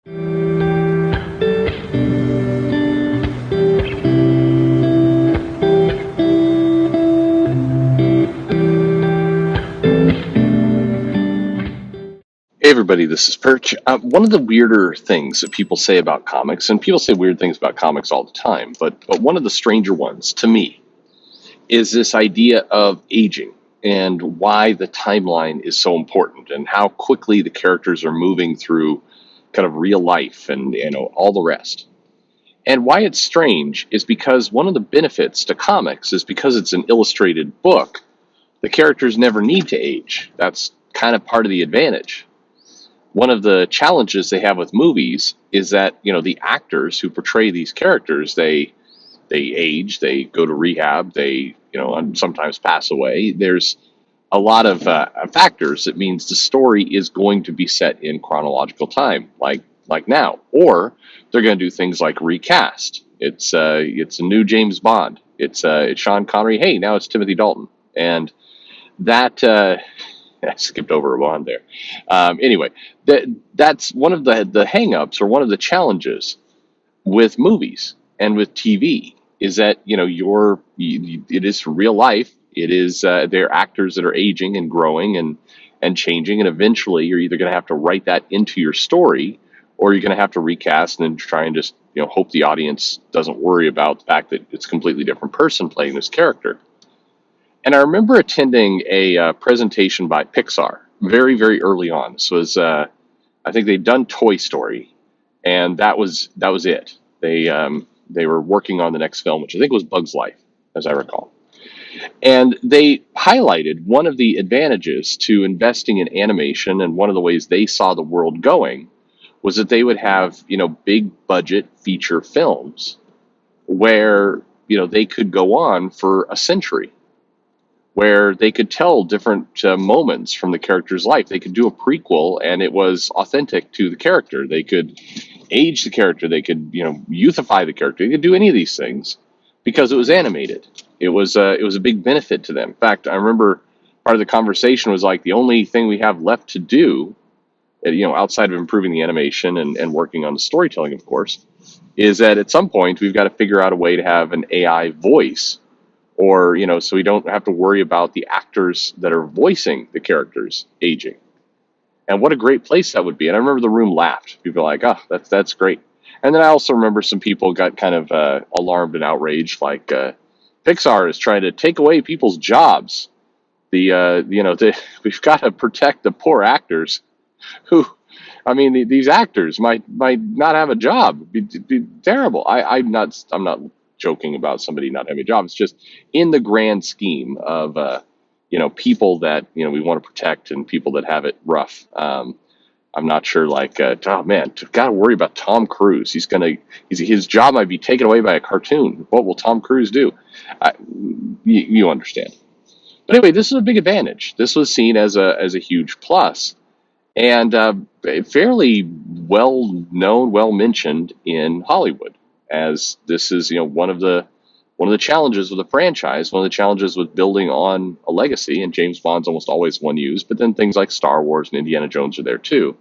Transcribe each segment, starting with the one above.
Hey everybody, this is Perch. One of the weirder things that people say about comics, and people say weird things about comics all the time, but one of the stranger ones to me is this idea of aging and why the timeline is so important and how quickly the characters are moving through kind of real life and all the rest. And why it's strange is because one of the benefits to comics is because it's an illustrated book, the characters never need to age. That's kind of part of the advantage. One of the challenges they have with movies is that the actors who portray these characters, they age, they go to rehab, they and sometimes pass away. There's a lot of factors that means the story is going to be set in chronological time, like now, or they're going to do things like recast. It's a new James Bond. It's Sean Connery. Hey, now it's Timothy Dalton, and that I skipped over a Bond there. Anyway, that's one of the hangups or one of the challenges with movies and with TV is that it is real life. It is they're actors that are aging and growing and changing, and eventually you're either going to have to write that into your story, or you're going to have to recast and then try and just hope the audience doesn't worry about the fact that it's a completely different person playing this character. And I remember attending a presentation by Pixar very, very early on. This was, I think they'd done Toy Story, and that was it. They were working on the next film, which I think was Bug's Life, as I recall. And they highlighted one of the advantages to investing in animation, and one of the ways they saw the world going was that they would have big budget feature films where they could go on for a century, where they could tell different moments from the character's life. They could do a prequel, and it was authentic to the character. They could age the character. They could, youthify the character. They could do any of these things because it was animated. It was a big benefit to them. In fact, I remember part of the conversation was like the only thing we have left to do, outside of improving the animation and working on the storytelling, of course, is that at some point we've got to figure out a way to have an AI voice, or so we don't have to worry about the actors that are voicing the characters aging. And what a great place that would be. And I remember the room laughed. People were like, oh, that's great. And then I also remember some people got kind of alarmed and outraged, like Pixar is trying to take away people's jobs. We've got to protect the poor actors who, I mean, these actors might not have a job. It'd be terrible. I'm not joking about somebody not having a job. It's just in the grand scheme of people that we want to protect and people that have it rough. I'm not sure. Like, oh man, got to worry about Tom Cruise. His job might be taken away by a cartoon. What will Tom Cruise do? You understand. But anyway, this is a big advantage. This was seen as a huge plus, and fairly well known, well mentioned in Hollywood, as this is one of the challenges with a franchise, one of the challenges with building on a legacy, and James Bond's almost always one used, but then things like Star Wars and Indiana Jones are there too,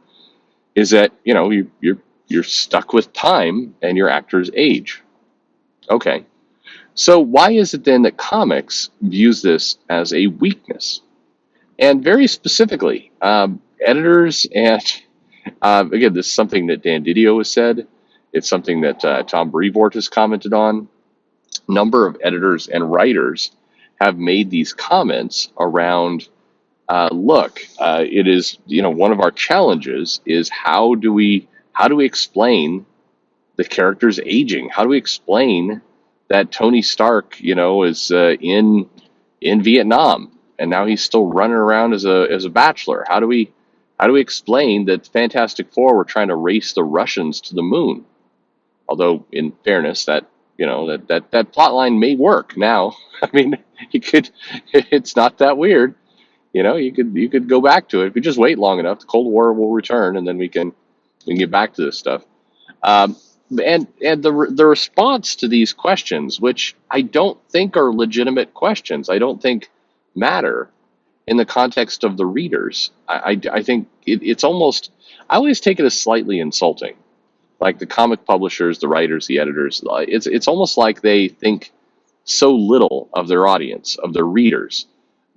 is that you're stuck with time and your actors age. Okay, so why is it then that comics views this as a weakness? And very specifically, editors and again, this is something that Dan Didio has said. It's something that Tom Brevoort has commented on. Number of editors and writers have made these comments around. Look, it is one of our challenges is how do we explain the characters aging? How do we explain that Tony Stark is in Vietnam and now he's still running around as a bachelor? How do we explain that Fantastic Four were trying to race the Russians to the moon? Although, in fairness, that plot line may work now. I mean, it's not that weird. You could go back to it if you just wait long enough. The Cold War will return, and then we can get back to this stuff. And the response to these questions, which I don't think are legitimate questions, I don't think matter in the context of the readers. I think it's almost. I always take it as slightly insulting Like the comic publishers, the writers, the editors, it's almost like they think so little of their audience, of their readers,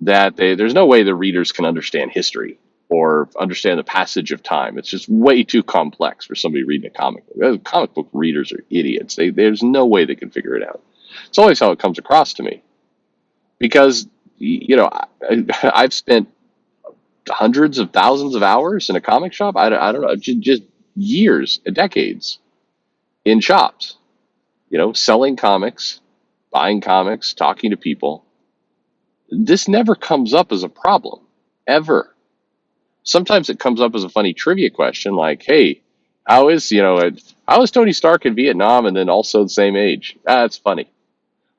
that there's no way the readers can understand history or understand the passage of time. It's just way too complex for somebody reading a comic book. Comic book readers are idiots. There's no way they can figure it out. It's always how it comes across to me because, I've spent hundreds of thousands of hours in a comic shop. I don't know, just years, decades in shops, selling comics, buying comics, talking to people. This never comes up as a problem, ever. Sometimes it comes up as a funny trivia question, like, "Hey, how is Tony Stark in Vietnam and then also the same age?" That's funny,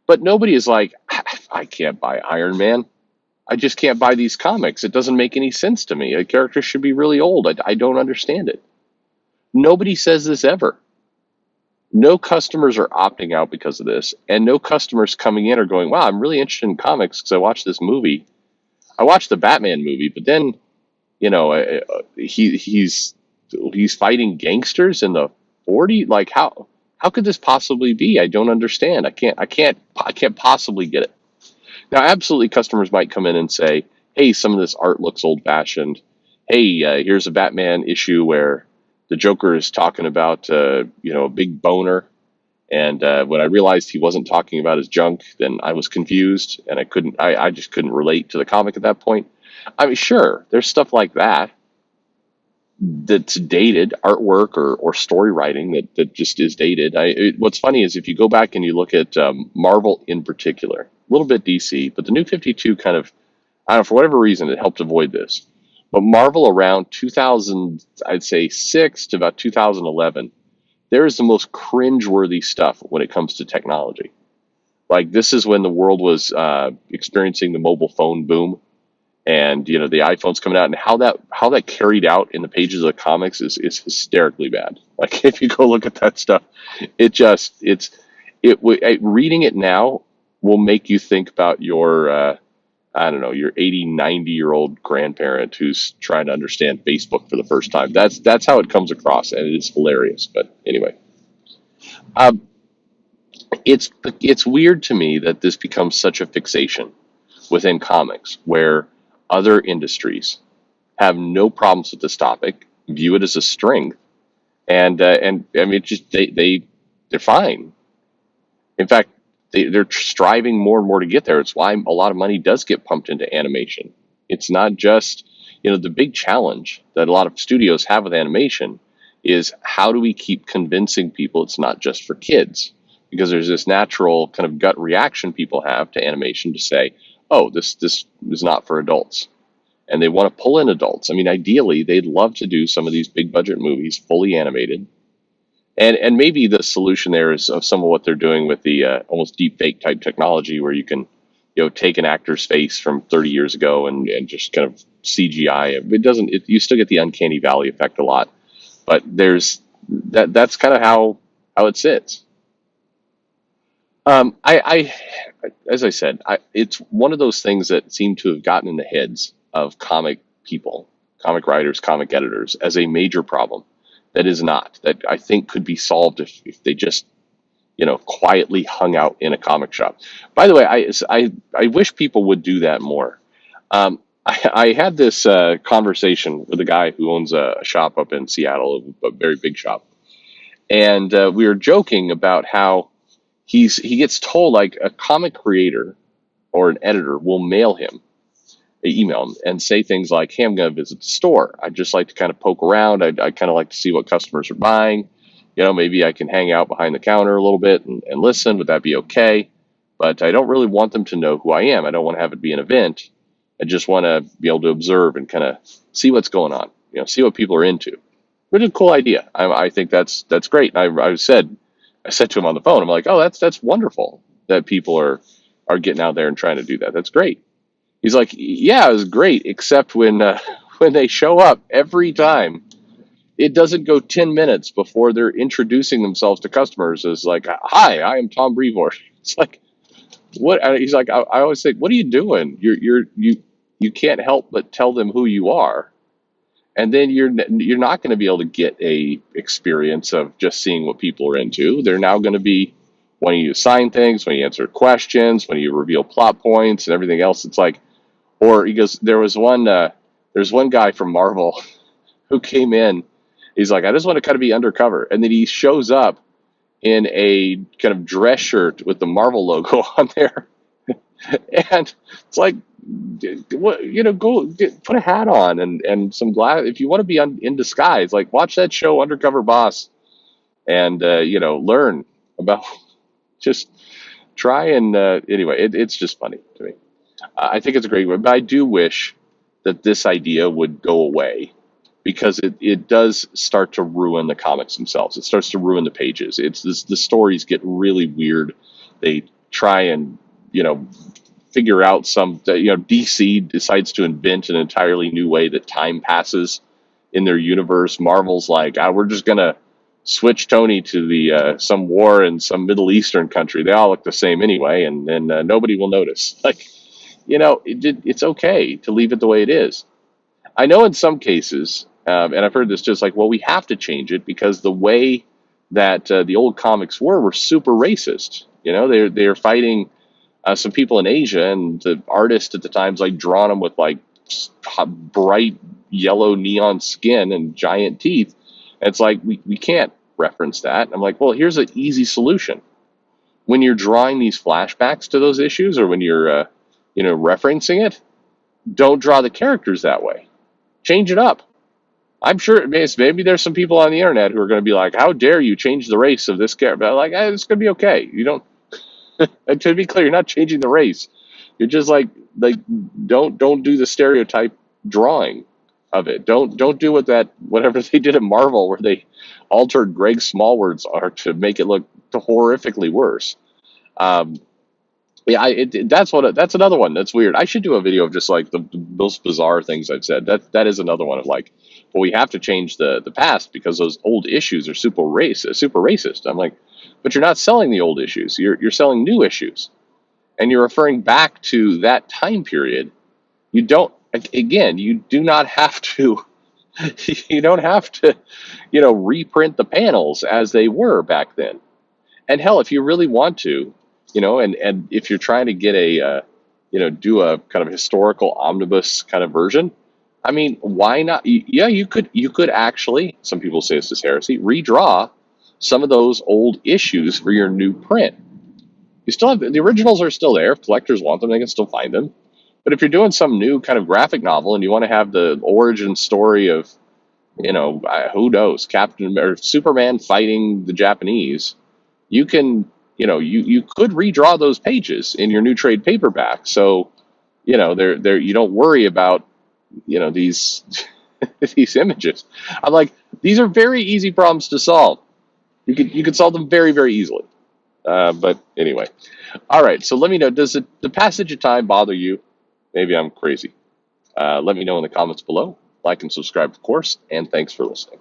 but nobody is like, "I can't buy Iron Man. I just can't buy these comics. It doesn't make any sense to me. A character should be really old. I don't understand it." Nobody says this ever. No customers are opting out because of this, and no customers coming in are going, "Wow, I'm really interested in comics because I watched this movie. I watched the Batman movie, but then he's fighting gangsters in the 40s. Like how could this possibly be? I don't understand. I can't possibly get it." Now, absolutely, customers might come in and say, "Hey, some of this art looks old fashioned. Hey, here's a Batman issue where the Joker is talking about a big boner." And when I realized he wasn't talking about his junk, then I was confused and I just couldn't relate to the comic at that point. I mean, sure, there's stuff like that's dated artwork or story writing that just is dated. What's funny is if you go back and you look at Marvel in particular, a little bit DC, but the New 52 kind of, I don't know, for whatever reason, it helped avoid this. But Marvel around 2000, I'd say 6 to about 2011, there is the most cringeworthy stuff when it comes to technology. Like this is when the world was experiencing the mobile phone boom, and the iPhone's coming out, and how that carried out in the pages of the comics is hysterically bad. Like if you go look at that stuff, reading it now will make you think about your I don't know, your 80, 90-year-old grandparent who's trying to understand Facebook for the first time. That's how it comes across, and it is hilarious. But anyway, um, it's weird to me that this becomes such a fixation within comics, where other industries have no problems with this topic, view it as a strength, and I mean, just they're fine. In fact, they're striving more and more to get there. It's why a lot of money does get pumped into animation. It's not just, the big challenge that a lot of studios have with animation is how do we keep convincing people it's not just for kids? Because there's this natural kind of gut reaction people have to animation to say, "Oh, this is not for adults." And they want to pull in adults. I mean, ideally, they'd love to do some of these big budget movies fully animated, and maybe the solution there is of some of what they're doing with the almost deep fake type technology, where you can, take an actor's face from 30 years ago and just kind of CGI it. It doesn't. You still get the uncanny valley effect a lot, but there's that's kind of how it sits. As I said, it's one of those things that seem to have gotten in the heads of comic people, comic writers, comic editors as a major problem that is not, that I think could be solved if they just, quietly hung out in a comic shop. By the way, I wish people would do that more. I had this conversation with a guy who owns a shop up in Seattle, a very big shop. And we were joking about how he gets told, like, a comic creator or an editor will mail him, email him, and say things like, "Hey, I'm going to visit the store. I'd just like to kind of poke around. I kind of like to see what customers are buying. Maybe I can hang out behind the counter a little bit and listen. Would that be okay? But I don't really want them to know who I am. I don't want to have it be an event. I just want to be able to observe and kind of see what's going on. See what people are into." Which is a cool idea. I think that's great. I said to him on the phone, I'm like, "Oh, that's wonderful that people are getting out there and trying to do that. That's great." He's like, "Yeah, it was great, except when when they show up every time, it doesn't go 10 minutes before they're introducing themselves to customers as like, 'Hi, I am Tom Brevoort.'" It's like, what? He's like, I always think, "What are you doing? You can't help but tell them who you are." And then you're not going to be able to get a experience of just seeing what people are into. They're now going to be when you sign things, when you answer questions, when you reveal plot points and everything else. It's like, or he goes, there's one guy from Marvel who came in. He's like, I just want to kind of be undercover, and then he shows up in a kind of dress shirt with the Marvel logo on there, and it's like, what, go put a hat on and some glass if you want to be in disguise. Like, watch that show, Undercover Boss, and learn about. Just try and anyway, it's just funny to me. I think it's a great one, but I do wish that this idea would go away because it does start to ruin the comics themselves. It starts to ruin the pages. The stories get really weird. They try and figure out DC decides to invent an entirely new way that time passes in their universe. Marvel's like, we're just gonna switch Tony to the some war in some Middle Eastern country. They all look the same anyway, and then nobody will notice. Like, it's okay to leave it the way it is. I know in some cases, and I've heard this just like, well, we have to change it because the way that the old comics were super racist. They're fighting some people in Asia, and the artist at the time's like drawing them with like bright yellow neon skin and giant teeth. And it's like, we can't reference that. I'm like, well, here's an easy solution. When you're drawing these flashbacks to those issues, or when you're referencing it, don't draw the characters that way. Change it up. I'm sure maybe there's some people on the internet who are going to be like, how dare you change the race of this character? But like, it's going to be okay. You don't. And to be clear, you're not changing the race. You're just like don't do the stereotype drawing of it. Don't do whatever they did at Marvel, where they altered Greg Smallwood's art to make it look horrifically worse. Yeah, that's another one that's weird. I should do a video of just like the most bizarre things I've said. That is another one of like, well, we have to change the past because those old issues are super racist. I'm like, but you're not selling the old issues. You're selling new issues, and you're referring back to that time period. You don't. Again, you do not have to. You don't have to, reprint the panels as they were back then. And hell, if you really want to, and if you're trying to get do a kind of historical omnibus kind of version, I mean, why not? Yeah, you could actually, some people say this is heresy, redraw some of those old issues for your new print. You still have the originals are still there. If collectors want them, they can still find them. But if you're doing some new kind of graphic novel and you want to have the origin story of, who knows, Captain or Superman fighting the Japanese, you can, you could redraw those pages in your new trade paperback. So, there you don't worry about, these these images. I'm like, these are very easy problems to solve. You could solve them very, very easily. But anyway, all right. So let me know. Does the passage of time bother you? Maybe I'm crazy. Let me know in the comments below. Like and subscribe, of course. And thanks for listening.